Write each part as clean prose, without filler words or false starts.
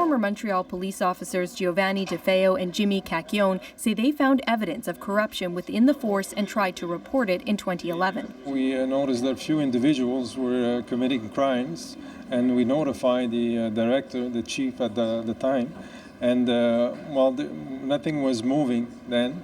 former Montreal police officers Giovanni and Jimmy Cacchione say they found evidence of corruption within the force and tried to report it in 2011. We noticed that few individuals were committing crimes, and we notified the director, the chief at the time, and nothing was moving then.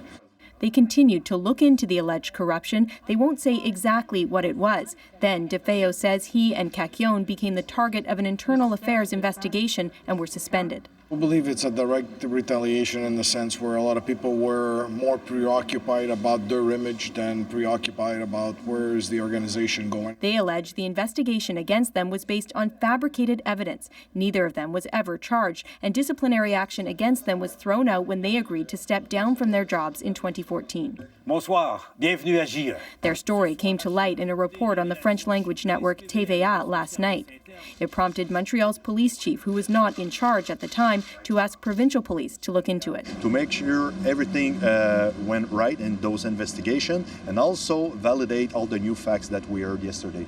They continued to look into the alleged corruption. They won't say exactly what it was. Then DeFeo says he and Cacchione became the target of an internal affairs investigation and were suspended. I believe it's a direct retaliation in the sense where a lot of people were more preoccupied about their image than preoccupied about where is the organization going. They allege the investigation against them was based on fabricated evidence. Neither of them was ever charged, and disciplinary action against them was thrown out when they agreed to step down from their jobs in 2014. Bonsoir, bienvenue à Agir. Their story came to light in a report on the French-language network TVA last night. It prompted Montreal's police chief, who was not in charge at the time, to ask provincial police to look into it. To make sure everything went right in those investigations and also validate all the new facts that we heard yesterday.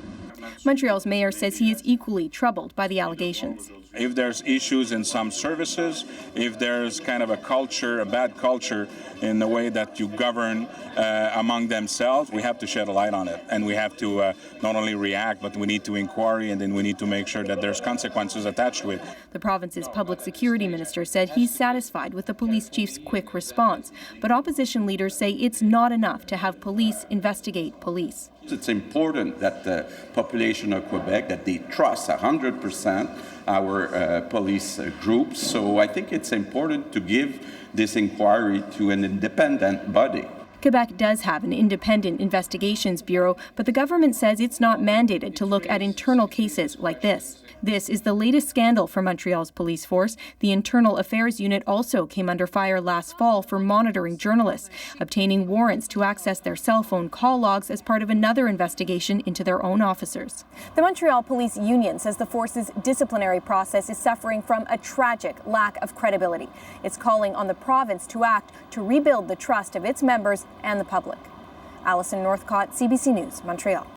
Montreal's mayor says he is equally troubled by the allegations. If there's issues in some services, if there's kind of a culture, a bad culture in the way that you govern among themselves, we have to shed a light on it. And we have to not only react, but we need to inquiry, and then we need to make sure that there's consequences attached to it. The province's public security minister said he's satisfied with the police chief's quick response. But opposition leaders say it's not enough to have police investigate police. It's important that the population of Quebec, that they trust 100% our police groups. So I think it's important to give this inquiry to an independent body. Quebec does have an independent investigations bureau, but the government says it's not mandated to look at internal cases like this. This is the latest scandal for Montreal's police force. The Internal Affairs Unit also came under fire last fall for monitoring journalists, obtaining warrants to access their cell phone call logs as part of another investigation into their own officers. The Montreal Police Union says the force's disciplinary process is suffering from a tragic lack of credibility. It's calling on the province to act to rebuild the trust of its members and the public. Alison Northcott, CBC News, Montreal.